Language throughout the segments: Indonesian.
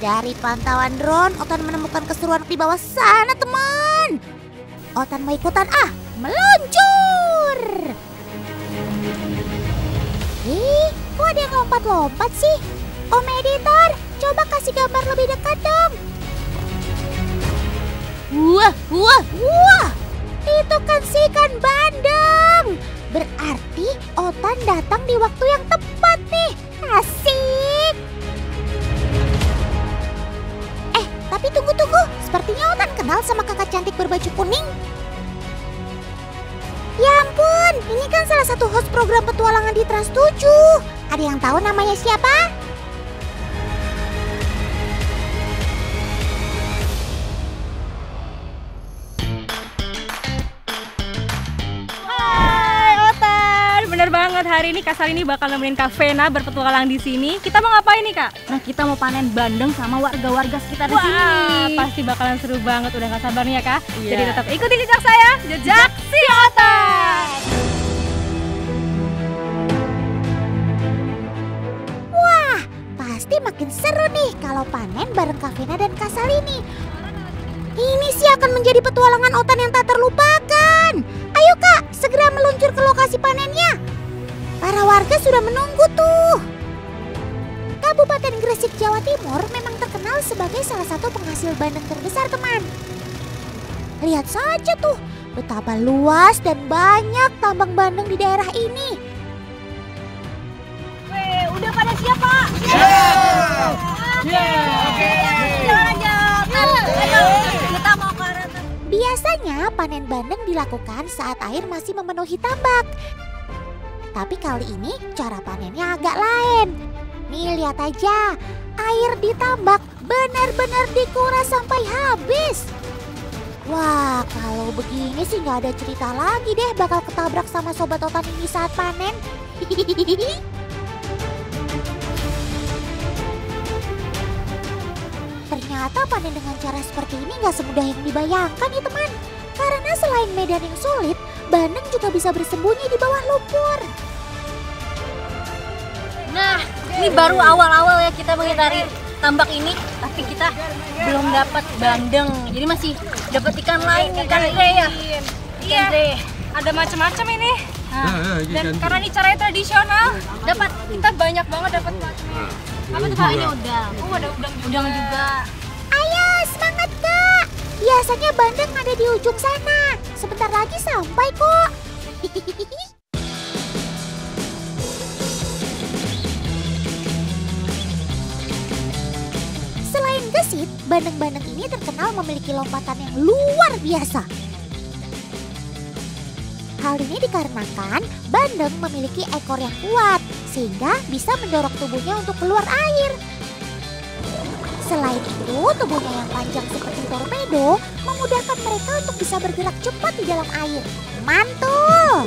Dari pantauan drone, Otan menemukan keseruan di bawah sana, teman. Otan mau ikutan meluncur. Kok ada yang lompat-lompat sih? Om editor, coba kasih gambar lebih dekat dong. Wah, itu kan si ikan bandeng. Berarti Otan datang di waktu yang tepat nih. Asik. Tapi tunggu. Sepertinya Otan kenal sama kakak cantik berbaju kuning. Ya ampun, ini kan salah satu host program petualangan di Trans 7. Ada yang tahu namanya siapa? Bener banget, hari ini Kak Salini bakal nemenin Kak Vena berpetualang di sini. Kita mau ngapain nih, Kak? Nah, kita mau panen bandeng sama warga-warga sekitar di sini. Pasti bakalan seru banget, udah gak sabar nih ya, Kak? Iya. Jadi tetap ikuti jejak saya, jejak si Otan. Wah, pasti makin seru nih kalau panen bareng Kak Vena dan Kak Salini. Ini sih akan menjadi petualangan Otan yang tak terlupakan. Ayo Kak, segera meluncur ke lokasi panennya. Para warga sudah menunggu tuh. Kabupaten Gresik, Jawa Timur memang terkenal sebagai salah satu penghasil bandeng terbesar, teman. Lihat saja tuh, betapa luas dan banyak tambang bandeng di daerah ini. Udah pada siap, Pak? Kita mau ke arah. Biasanya panen bandeng dilakukan saat air masih memenuhi tambak. Tapi kali ini cara panennya agak lain. Nih lihat aja, air di tambak benar-benar dikuras sampai habis. Wah, kalau begini sih nggak ada cerita lagi deh bakal ketabrak sama sobat Otan ini saat panen. Ternyata panen dengan cara seperti ini nggak semudah yang dibayangkan ya teman. Karena selain medan yang sulit, bandeng juga bisa bersembunyi di bawah lumpur. Nah, ini baru awal-awal ya kita mengitari tambak ini, tapi kita belum dapat bandeng. Jadi masih dapat ikan lain nih, kan Dre ya? Iya, ada macam-macam ini. Dan karena ini caranya tradisional, kita banyak banget dapat macamnya. Apa tuh Kak? Ini udang. Oh, ada udang juga. Ayo semangat Kak. Biasanya bandeng ada di ujung sana. Sebentar lagi sampai kok. Selain gesit, bandeng-bandeng ini terkenal memiliki lompatan yang luar biasa. Hal ini dikarenakan bandeng memiliki ekor yang kuat, sehingga bisa mendorong tubuhnya untuk keluar air. Selain itu, tubuhnya yang panjang seperti torpedo memudahkan mereka untuk bisa bergerak cepat di dalam air. Mantul!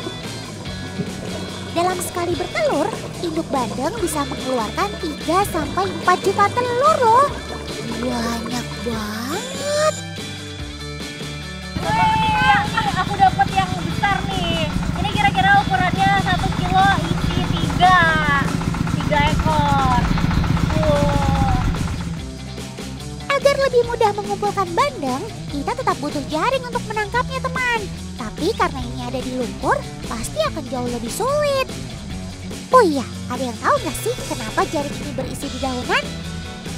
Dalam sekali bertelur, induk bandeng bisa mengeluarkan 3-4 juta telur loh. Banyak banget. Aku dapat yang besar nih. Ini kira-kira ukurannya 1 kilo isi 3 ekor. Agar lebih mudah mengumpulkan bandeng, kita tetap butuh jaring untuk menangkapnya teman. Tapi karena ini ada di lumpur, pasti akan jauh lebih sulit. Oh iya, ada yang tahu nggak sih kenapa jaring ini berisi di daunan?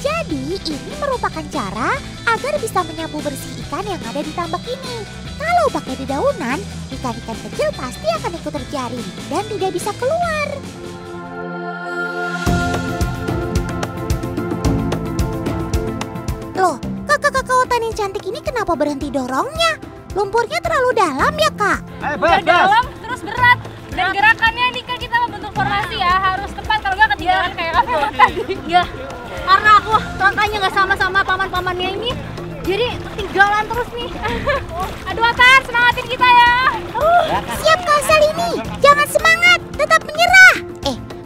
Jadi ini merupakan cara agar bisa menyapu bersih ikan yang ada di tambak ini. Kalau pakai di daunan, ikan-ikan kecil pasti akan ikut terjaring dan tidak bisa keluar. Loh, kakak-kakak Otan yang cantik ini kenapa berhenti dorongnya? Lumpurnya terlalu dalam ya kak? Udah dalam terus berat. Dan gerakannya ini kan kita membentuk formasi ya, harus tepat kalau nggak ketinggalan kayak apa tadi. Ya, karena aku langkahnya nggak sama-sama paman-pamannya ini, jadi ketinggalan terus nih. Aduh Otan, semangatin kita ya. Siap Kak Salini, jangan semangat, tetap menyerah.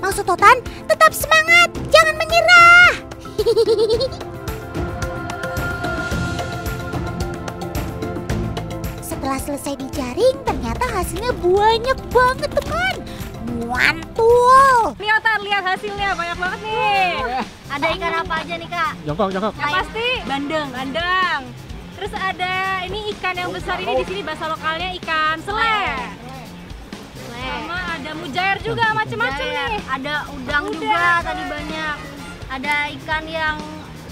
Maksud Otan, tetap semangat, jangan menyerah. Setelah selesai dijaring, ternyata hasilnya banyak banget teman. Mantul. Nih Otan, lihat hasilnya, banyak banget nih. Ada ikan apa aja nih Kak? Jongkok. Yang pasti Bandeng. Terus ada ini ikan yang besar ini di sini bahasa lokalnya ikan sele. Sama ada mujair juga macam-macam nih. Ada udang juga tadi banyak. Ada ikan yang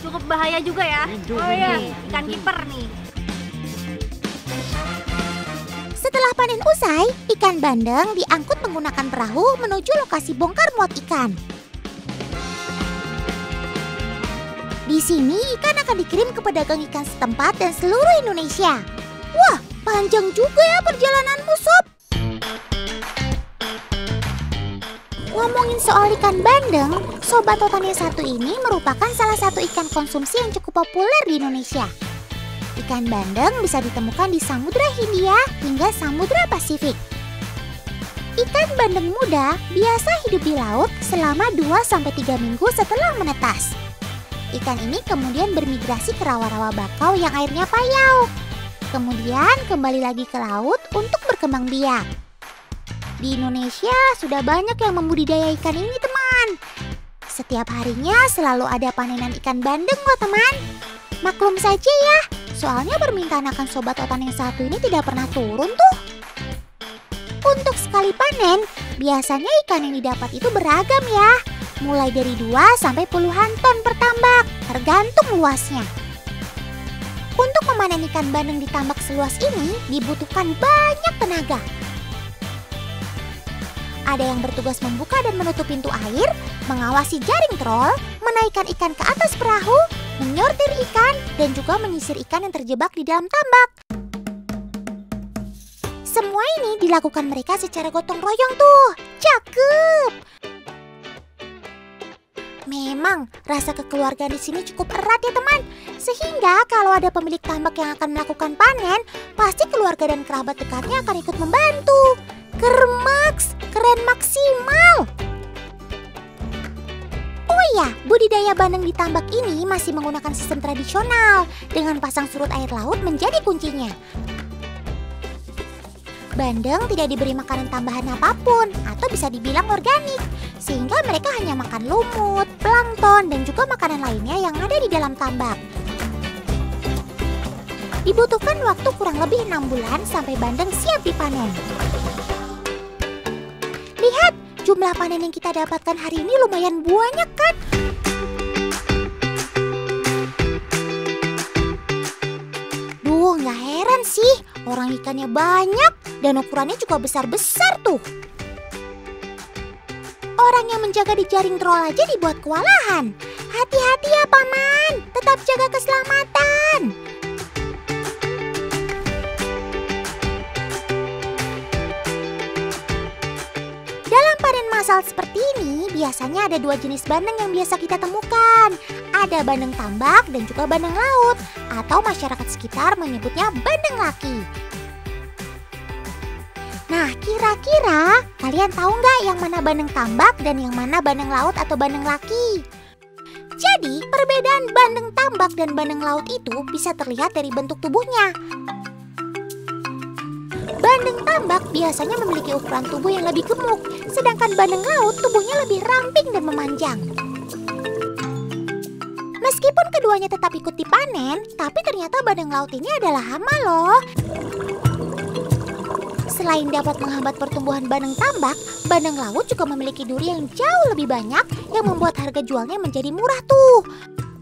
cukup bahaya juga ya. Oh iya, Ikan kiper nih. Setelah panen usai, ikan bandeng diangkut menggunakan perahu menuju lokasi bongkar muat ikan. Di sini ikan akan dikirim ke pedagang ikan setempat dan seluruh Indonesia. Wah, panjang juga ya perjalananmu, Sob. Ngomongin soal ikan bandeng, Sobat Otan yang satu ini merupakan salah satu ikan konsumsi yang cukup populer di Indonesia. Ikan bandeng bisa ditemukan di Samudra Hindia hingga Samudra Pasifik. Ikan bandeng muda biasa hidup di laut selama 2-3 minggu setelah menetas. Ikan ini kemudian bermigrasi ke rawa-rawa bakau yang airnya payau. Kemudian kembali lagi ke laut untuk berkembang biak. Di Indonesia sudah banyak yang membudidaya ikan ini, teman. Setiap harinya selalu ada panenan ikan bandeng loh, teman. Maklum saja ya, soalnya permintaan akan Sobat Otan yang satu ini tidak pernah turun tuh. Untuk sekali panen, biasanya ikan yang didapat itu beragam ya. Mulai dari 2 sampai puluhan ton per tambak, tergantung luasnya. Untuk memanen ikan bandeng di tambak seluas ini dibutuhkan banyak tenaga. Ada yang bertugas membuka dan menutup pintu air, mengawasi jaring trol, menaikkan ikan ke atas perahu, menyortir ikan, dan juga menyisir ikan yang terjebak di dalam tambak. Semua ini dilakukan mereka secara gotong royong tuh. Cakep! Memang rasa kekeluargaan di sini cukup erat ya teman. Sehingga kalau ada pemilik tambak yang akan melakukan panen, pasti keluarga dan kerabat dekatnya akan ikut membantu. Kermaks, keren maksimal. Oh iya, budidaya bandeng di tambak ini masih menggunakan sistem tradisional dengan pasang surut air laut menjadi kuncinya. Bandeng tidak diberi makanan tambahan apapun atau bisa dibilang organik, sehingga mereka hanya makan lumut, plankton, dan juga makanan lainnya yang ada di dalam tambak. Dibutuhkan waktu kurang lebih 6 bulan sampai bandeng siap dipanen. Lihat, jumlah panen yang kita dapatkan hari ini lumayan banyak kan? Duh, nggak heran sih, orang ikannya banyak dan ukurannya juga besar-besar tuh. Orang yang menjaga di jaring trol aja dibuat kewalahan. Hati-hati ya paman, tetap jaga keselamatan. Dalam panen massal seperti ini, biasanya ada 2 jenis bandeng yang biasa kita temukan. Ada bandeng tambak dan juga bandeng laut, atau masyarakat sekitar menyebutnya bandeng laki. Nah, kira-kira kalian tahu nggak yang mana bandeng tambak dan yang mana bandeng laut atau bandeng laki? Jadi, perbedaan bandeng tambak dan bandeng laut itu bisa terlihat dari bentuk tubuhnya. Bandeng tambak biasanya memiliki ukuran tubuh yang lebih gemuk, sedangkan bandeng laut tubuhnya lebih ramping dan memanjang. Meskipun keduanya tetap ikut dipanen, tapi ternyata bandeng laut ini adalah hama loh. Selain dapat menghambat pertumbuhan bandeng tambak, bandeng laut juga memiliki duri yang jauh lebih banyak yang membuat harga jualnya menjadi murah tuh.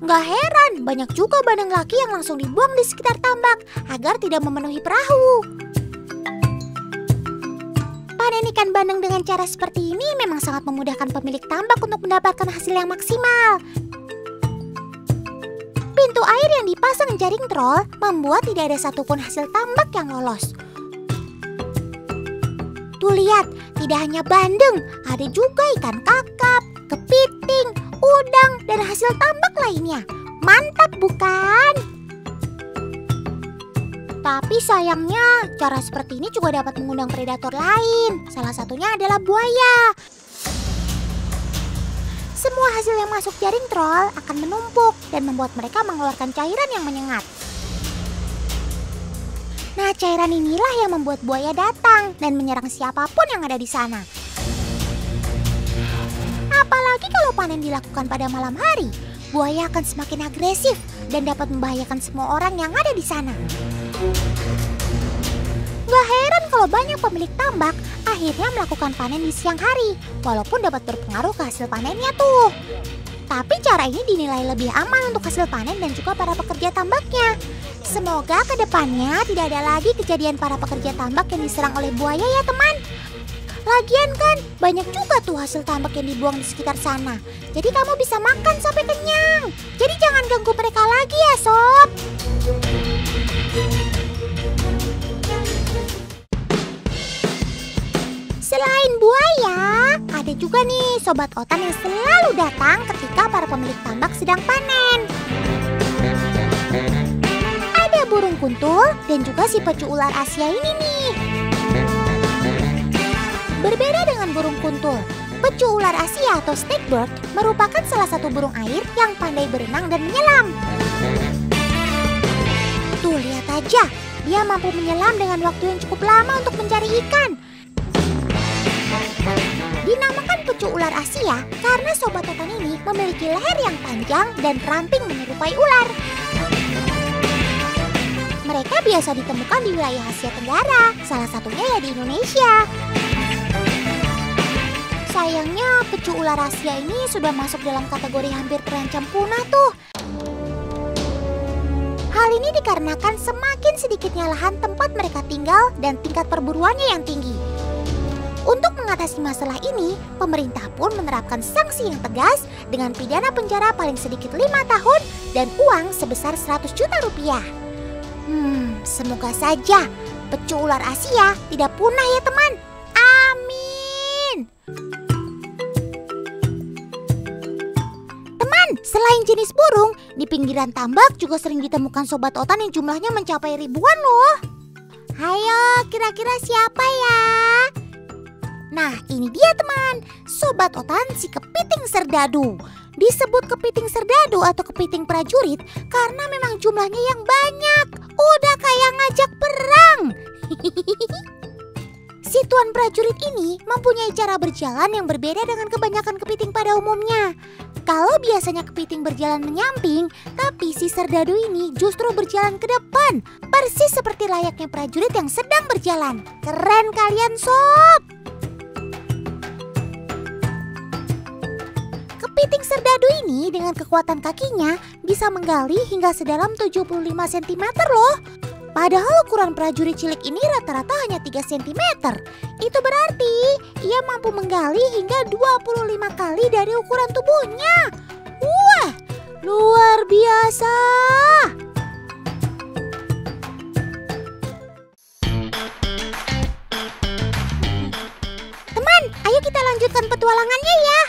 Nggak heran, banyak juga bandeng laki yang langsung dibuang di sekitar tambak agar tidak memenuhi perahu. Panen ikan bandeng dengan cara seperti ini memang sangat memudahkan pemilik tambak untuk mendapatkan hasil yang maksimal. Pintu air yang dipasang jaring trol membuat tidak ada satupun hasil tambak yang lolos. Tuh lihat, tidak hanya bandeng, ada juga ikan kakap, kepiting, udang, dan hasil tambak lainnya. Mantap bukan? Tapi sayangnya, cara seperti ini juga dapat mengundang predator lain. Salah satunya adalah buaya. Semua hasil yang masuk jaring trol akan menumpuk dan membuat mereka mengeluarkan cairan yang menyengat. Nah, cairan inilah yang membuat buaya datang dan menyerang siapapun yang ada di sana. Apalagi kalau panen dilakukan pada malam hari, buaya akan semakin agresif dan dapat membahayakan semua orang yang ada di sana. Gak heran kalau banyak pemilik tambak akhirnya melakukan panen di siang hari, walaupun dapat berpengaruh ke hasil panennya tuh. Tapi cara ini dinilai lebih aman untuk hasil panen dan juga para pekerja tambaknya. Semoga ke depannya tidak ada lagi kejadian para pekerja tambak yang diserang oleh buaya ya teman. Lagian kan banyak juga tuh hasil tambak yang dibuang di sekitar sana. Jadi kamu bisa makan sampai kenyang. Jadi jangan ganggu mereka lagi ya sob. Selain buaya, ada juga nih sobat otan yang selalu datang ketika para pemilik tambak sedang panen. Ada burung kuntul dan juga si pecu ular Asia ini nih. Berbeda dengan burung kuntul, pecu ular Asia atau snakebird merupakan salah satu burung air yang pandai berenang dan menyelam. Tuh lihat aja, dia mampu menyelam dengan waktu yang cukup lama untuk mencari ikan. Dinamakan pecu ular Asia karena sobat otan ini memiliki leher yang panjang dan ramping menyerupai ular. Mereka biasa ditemukan di wilayah Asia Tenggara, salah satunya ya di Indonesia. Sayangnya pecu ular Asia ini sudah masuk dalam kategori hampir terancam punah tuh. Hal ini dikarenakan semakin sedikitnya lahan tempat mereka tinggal dan tingkat perburuannya yang tinggi. Untuk mengatasi masalah ini, pemerintah pun menerapkan sanksi yang tegas dengan pidana penjara paling sedikit 5 tahun dan uang sebesar 100 juta rupiah. Semoga saja pecu ular Asia tidak punah ya teman. Amin. Teman, selain jenis burung, di pinggiran tambak juga sering ditemukan sobat otan yang jumlahnya mencapai ribuan loh. Hayo, kira-kira siapa ya? Nah, ini dia teman, sobat otan si kepiting serdadu. Disebut kepiting serdadu atau kepiting prajurit karena memang jumlahnya yang banyak. Udah kayak ngajak perang. Si tuan prajurit ini mempunyai cara berjalan yang berbeda dengan kebanyakan kepiting pada umumnya. Kalau biasanya kepiting berjalan menyamping, tapi si serdadu ini justru berjalan ke depan, persis seperti layaknya prajurit yang sedang berjalan. Keren kalian sob! Kepiting serdadu ini dengan kekuatan kakinya bisa menggali hingga sedalam 75 cm loh. Padahal ukuran prajurit cilik ini rata-rata hanya 3 cm. Itu berarti ia mampu menggali hingga 25 kali dari ukuran tubuhnya. Wah, luar biasa. Teman, ayo kita lanjutkan petualangannya ya.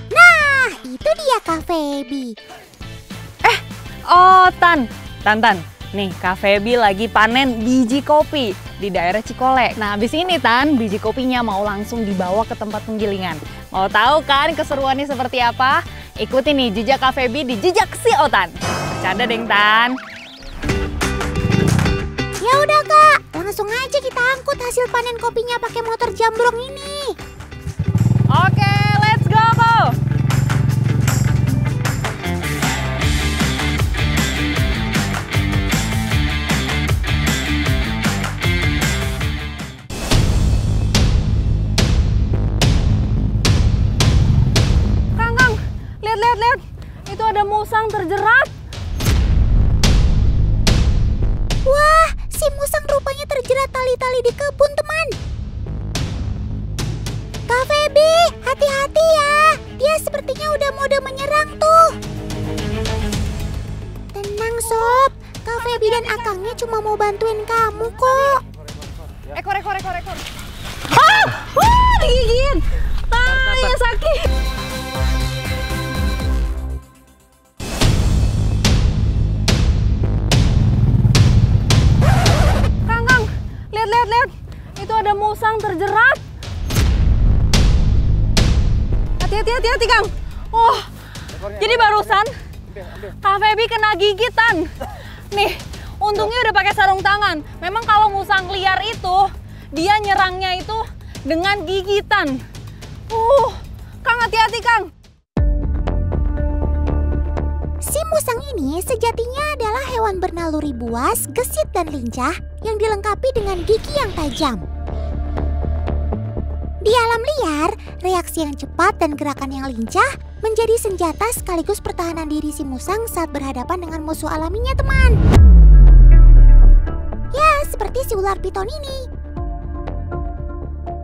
Nah, itu dia Kak Feby. Tan. Nih, Kak Feby lagi panen biji kopi di daerah Cikole. Nah, habis ini Tan, biji kopinya mau langsung dibawa ke tempat penggilingan. Mau tahu kan keseruannya seperti apa? Ikuti nih jejak Kak Feby di Jejak Si Otan. Bercanda deng Tan. Ya udah Kak, langsung aja kita angkut hasil panen kopinya pakai motor jambrong ini. Oke, let's go! Lihat, itu ada musang terjerat. Wah, si musang rupanya terjerat tali-tali di kebun teman. Kak Feby, hati-hati ya. Dia sepertinya udah mode menyerang tuh. Tenang sob, Kak Feby dan akangnya cuma mau bantuin kamu kok. Ekor. Digigit. Tai, sakit. Lihat, itu ada musang terjerat. Hati-hati Kang. Oh, jadi barusan Kak Feby kena gigitan. Nih, untungnya udah pakai sarung tangan. Memang kalau musang liar itu, dia nyerangnya itu dengan gigitan. Kang hati-hati Kang. Si musang ini sejatinya adalah hewan bernaluri buas, gesit dan lincah yang dilengkapi dengan gigi yang tajam. Di alam liar, reaksi yang cepat dan gerakan yang lincah menjadi senjata sekaligus pertahanan diri si musang saat berhadapan dengan musuh alaminya, teman. Ya, seperti si ular piton ini.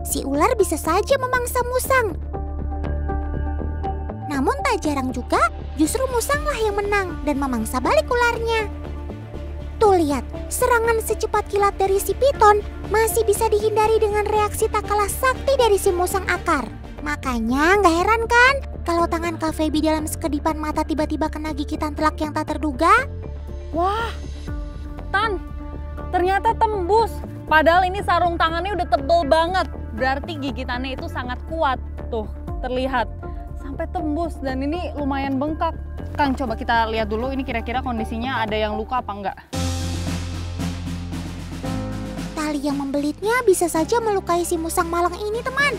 Si ular bisa saja memangsa musang. Namun tak jarang juga justru musanglah yang menang dan memangsa balik ularnya. Tuh lihat, serangan secepat kilat dari si piton masih bisa dihindari dengan reaksi tak kalah sakti dari si musang akar. Makanya nggak heran kan kalau tangan Kak Feby dalam sekedipan mata tiba-tiba kena gigitan telak yang tak terduga? Wah, Tan, ternyata tembus. Padahal ini sarung tangannya udah tebel banget. Berarti gigitannya itu sangat kuat. Tuh, terlihat. Sampai tembus dan ini lumayan bengkak. Kang, coba kita lihat dulu ini kira-kira kondisinya ada yang luka apa enggak. Tali yang membelitnya bisa saja melukai si musang malang ini, teman.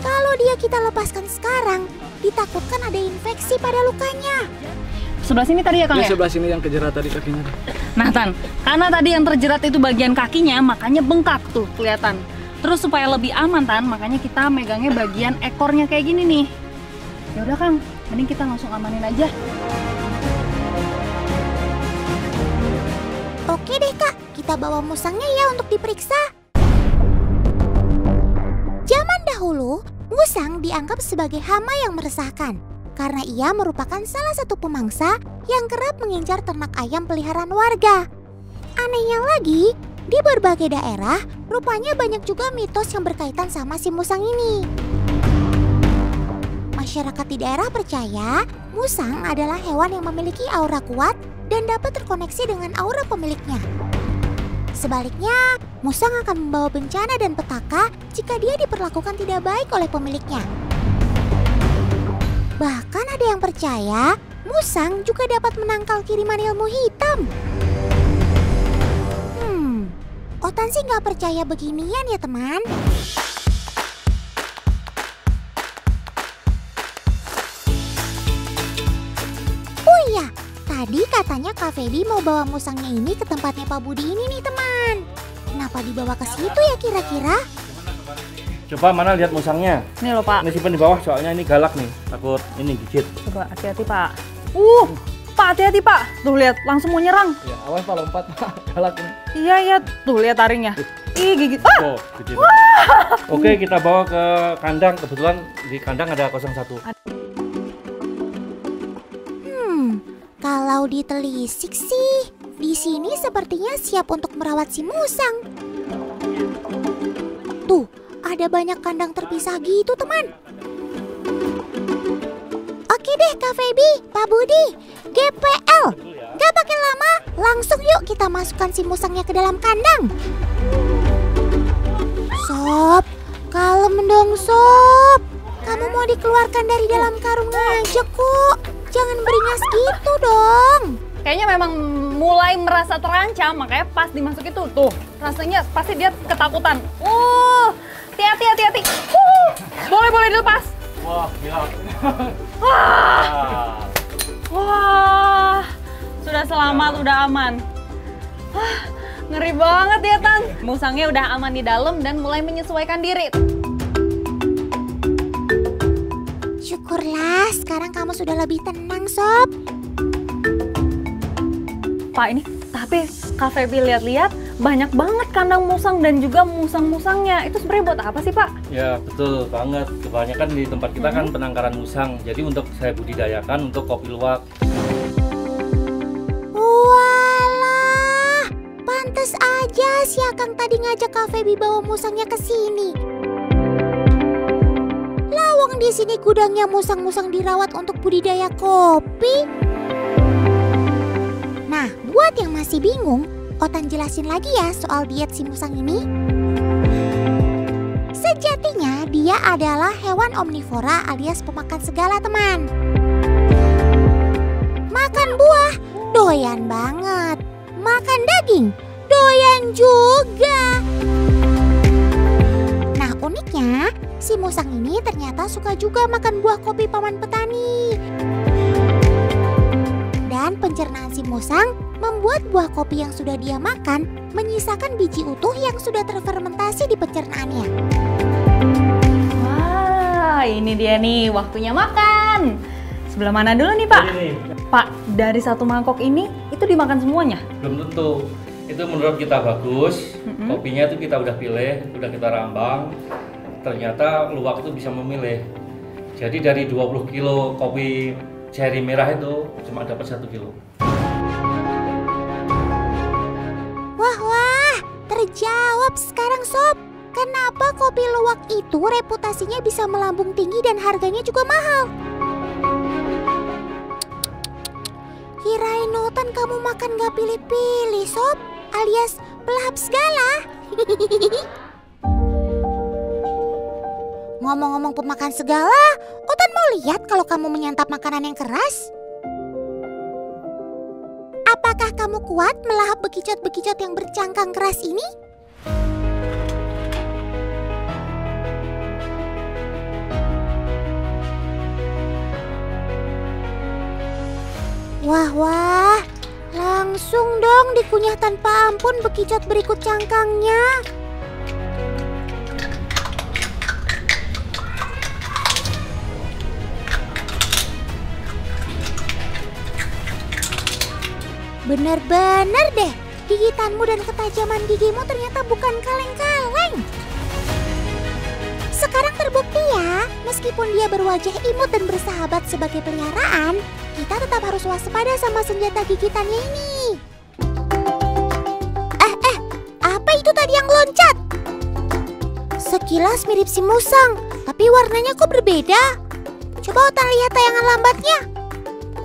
Kalau dia kita lepaskan sekarang, ditakutkan ada infeksi pada lukanya. Sebelah sini tadi ya Kang ya? Sebelah sini yang kejerat tadi kakinya. Nah Tan, karena tadi yang terjerat itu bagian kakinya, makanya bengkak tuh kelihatan. Terus supaya lebih aman Tan, makanya kita megangnya bagian ekornya kayak gini nih. Ya udah Kang, mending kita langsung amanin aja. Oke deh Kak, kita bawa musangnya ya untuk diperiksa. Zaman dahulu, musang dianggap sebagai hama yang meresahkan karena ia merupakan salah satu pemangsa yang kerap mengincar ternak ayam peliharaan warga. Anehnya lagi, di berbagai daerah, rupanya banyak juga mitos yang berkaitan sama si musang ini. Masyarakat di daerah percaya, musang adalah hewan yang memiliki aura kuat dan dapat terkoneksi dengan aura pemiliknya. Sebaliknya, musang akan membawa bencana dan petaka jika dia diperlakukan tidak baik oleh pemiliknya. Bahkan ada yang percaya, musang juga dapat menangkal kiriman ilmu hitam. Otan sih nggak percaya beginian ya teman. Oh iya, tadi katanya Kak Feby mau bawa musangnya ini ke tempatnya Pak Budi ini nih teman. Kenapa dibawa ke situ ya kira-kira? Coba mana lihat musangnya. Nih loh Pak. Ini simpen di bawah soalnya ini galak nih, takut ini gigit. Coba hati-hati Pak. Pak hati-hati Pak. Tuh lihat, langsung mau nyerang. Ya, awas Pak lompat, galak ini. Iya, tuh lihat taringnya. Ih, gigit. Oh, gede. Oke, kita bawa ke kandang. Kebetulan di kandang ada 01. Kalau ditelisik sih, di sini sepertinya siap untuk merawat si musang. Tuh, ada banyak kandang terpisah gitu teman. Oke deh Kak Feby, Pak Budi, GPL. Gak pakai lama, langsung yuk kita masukkan si musangnya ke dalam kandang. Sob, kalem dong Sob. Kamu mau dikeluarkan dari dalam karung aja kok. Jangan beringas gitu dong. Kayaknya memang mulai merasa terancam, makanya pas dimasuk itu tuh rasanya pasti dia ketakutan. Hati-hati. Boleh dilepas. Wah, gila. Wah, sudah selamat, udah aman. Ngeri banget ya Tan. Musangnya udah aman di dalam dan mulai menyesuaikan diri. Syukurlah, sekarang kamu sudah lebih tenang, Sob. Pak, ini tapi Kak Feby lihat-lihat banyak banget kandang musang dan juga musang-musangnya. Itu sebenarnya buat apa sih, Pak? Ya, betul banget. Kebanyakan di tempat kita kan penangkaran musang. Jadi untuk saya budidayakan untuk kopi luwak. Walah, pantes aja si Akang tadi ngajak Kak Feby bawa musangnya ke sini. Lawang di sini gudangnya musang-musang dirawat untuk budidaya kopi. Nah, buat yang masih bingung, Otan jelasin lagi ya soal diet si musang ini. Sejatinya dia adalah hewan omnivora alias pemakan segala, teman. Makan buah, doyan banget. Makan daging, doyan juga. Nah, uniknya si musang ini ternyata suka juga makan buah kopi paman petani. Dan pencernaan si musang membuat buah kopi yang sudah dia makan menyisakan biji utuh yang sudah terfermentasi di pencernaannya. Wah, ini dia nih waktunya makan. Sebelah mana dulu nih Pak? Ini. Pak, dari satu mangkok ini itu dimakan semuanya? Belum tentu. Itu menurut kita bagus. Kopinya itu kita udah pilih, udah kita rambang. Ternyata luwak itu bisa memilih. Jadi dari 20 kilo kopi cherry merah itu cuma dapat 1 kilo. Wah, terjawab sekarang Sob. Kenapa kopi luwak itu reputasinya bisa melambung tinggi dan harganya juga mahal? Kirain Otan kamu makan gak pilih-pilih Sob, alias pelahap segala. Ngomong-ngomong pemakan segala, Otan mau lihat kalau kamu menyantap makanan yang keras. Apakah kamu kuat melahap bekicot-bekicot yang bercangkang keras ini? Wah, langsung dong dikunyah tanpa ampun bekicot berikut cangkangnya. Bener-bener deh, gigitanmu dan ketajaman gigimu ternyata bukan kaleng-kaleng. Sekarang terbukti ya, meskipun dia berwajah imut dan bersahabat sebagai peliharaan, kita tetap harus waspada sama senjata gigitannya ini. Apa itu tadi yang loncat? Sekilas mirip si musang, tapi warnanya kok berbeda? Coba Otan lihat tayangan lambatnya.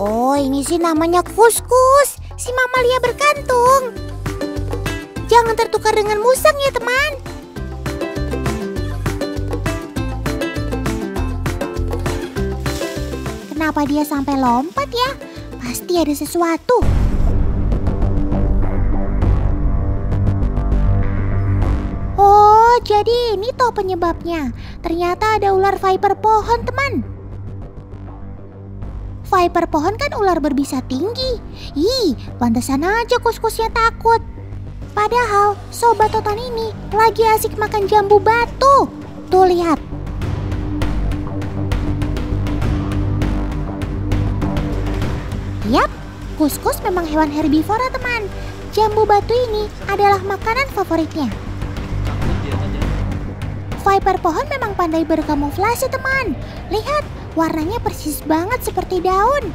Oh, ini sih namanya kuskus, si mamalia berkantung. Jangan tertukar dengan musang ya teman. Kenapa dia sampai lompat ya? Pasti ada sesuatu. Oh, jadi ini toh penyebabnya. Ternyata ada ular viper pohon, teman. Viper pohon kan ular berbisa tinggi. Ih, pantesan aja kuskusnya takut. Padahal sobat Otan ini lagi asik makan jambu batu. Tuh lihat. Yap, kuskus memang hewan herbivora teman. Jambu batu ini adalah makanan favoritnya. Viper pohon memang pandai berkamuflase teman. Lihat, warnanya persis banget seperti daun.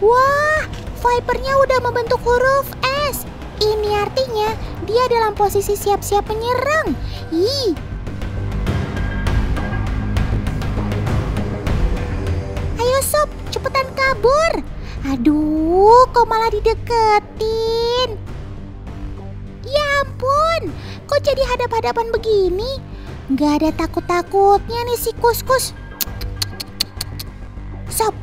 Wah, vipernya udah membentuk huruf S. Ini artinya dia dalam posisi siap-siap menyerang. Ih. Ayo sob, cepetan kabur. Aduh, kok malah dideketin? Ya ampun, kok jadi hadap-hadapan begini? Gak ada takut-takutnya nih si kuskus. Sob,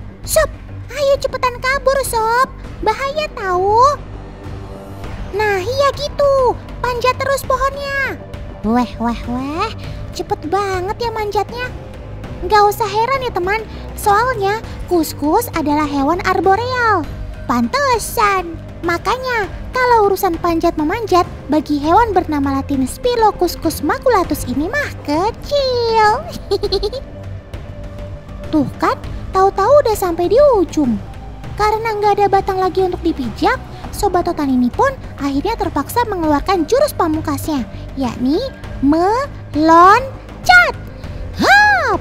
ayo cepetan kabur sob. Bahaya tahu. Nah iya gitu, panjat terus pohonnya. Weh, cepet banget ya manjatnya. Gak usah heran ya teman, soalnya kuskus adalah hewan arboreal. Pantesan. Makanya kalau urusan panjat-memanjat, bagi hewan bernama latin Spilokuskus maculatus ini mah kecil. Tuh kan, tahu-tahu udah sampai di ujung. Karena nggak ada batang lagi untuk dipijak, sobat Otan ini pun akhirnya terpaksa mengeluarkan jurus pamungkasnya, yakni meloncat. Hap!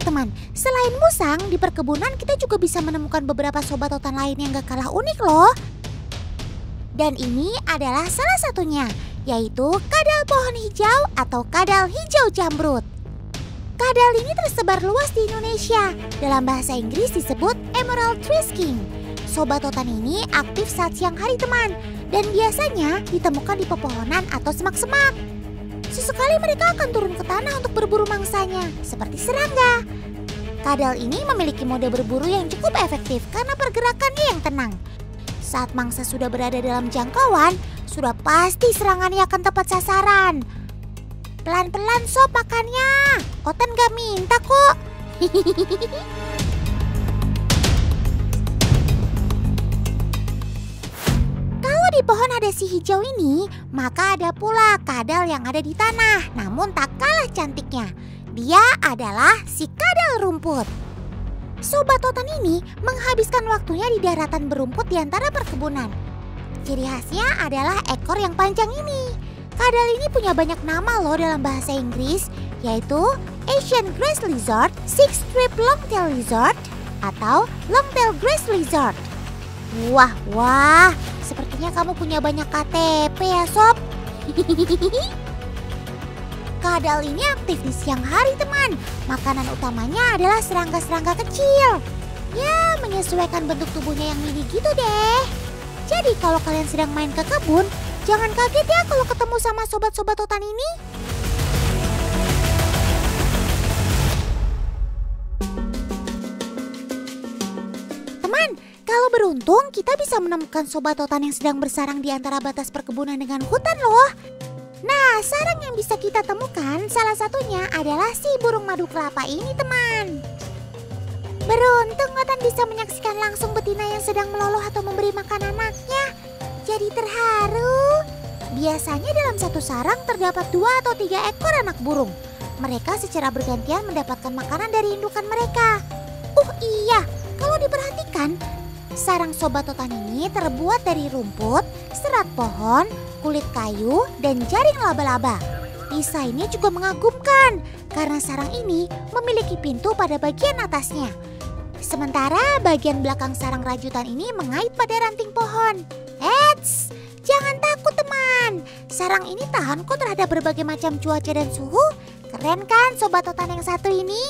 Teman, selain musang, di perkebunan kita juga bisa menemukan beberapa sobat Otan lain yang gak kalah unik loh. Dan ini adalah salah satunya, yaitu kadal pohon hijau atau kadal hijau jamrut. Kadal ini tersebar luas di Indonesia. Dalam bahasa Inggris disebut Emerald Tree Skink. Sobat Otan ini aktif saat siang hari teman, dan biasanya ditemukan di pepohonan atau semak-semak. Sesekali mereka akan turun ke tanah untuk berburu mangsanya, seperti serangga. Kadal ini memiliki mode berburu yang cukup efektif karena pergerakannya yang tenang. Saat mangsa sudah berada dalam jangkauan, sudah pasti serangannya akan tepat sasaran. Pelan-pelan sob makannya, Otan gak minta kok. Kalau di pohon ada si hijau ini, maka ada pula kadal yang ada di tanah, namun tak kalah cantiknya. Dia adalah si kadal rumput. Sobat Otan ini menghabiskan waktunya di daratan berumput di antara perkebunan. Ciri khasnya adalah ekor yang panjang ini. Kadal ini punya banyak nama loh dalam bahasa Inggris, yaitu Asian Grass Lizard, Six Strip Longtail Lizard, atau Longtail Grass Lizard. Wah, sepertinya kamu punya banyak KTP ya sob. Kadal ini aktif di siang hari teman. Makanan utamanya adalah serangga-serangga kecil. Ya, menyesuaikan bentuk tubuhnya yang mini gitu deh. Jadi kalau kalian sedang main ke kebun, jangan kaget ya kalau ketemu sama sobat-sobat Otan ini. Teman, kalau beruntung kita bisa menemukan sobat Otan yang sedang bersarang di antara batas perkebunan dengan hutan loh. Nah, sarang yang bisa kita temukan salah satunya adalah si burung madu kelapa ini teman. Beruntung Otan bisa menyaksikan langsung betina yang sedang meloloh atau memberi makan anaknya. Jadi terharu. Biasanya dalam satu sarang terdapat 2 atau 3 ekor anak burung. Mereka secara bergantian mendapatkan makanan dari indukan mereka. Iya, kalau diperhatikan, sarang sobat Otan ini terbuat dari rumput, serat pohon, kulit kayu, dan jaring laba-laba. Desainnya juga mengagumkan karena sarang ini memiliki pintu pada bagian atasnya. Sementara bagian belakang sarang rajutan ini mengait pada ranting pohon. Eits, jangan takut teman. Sarang ini tahan kok terhadap berbagai macam cuaca dan suhu. Keren kan sobat Otan yang satu ini?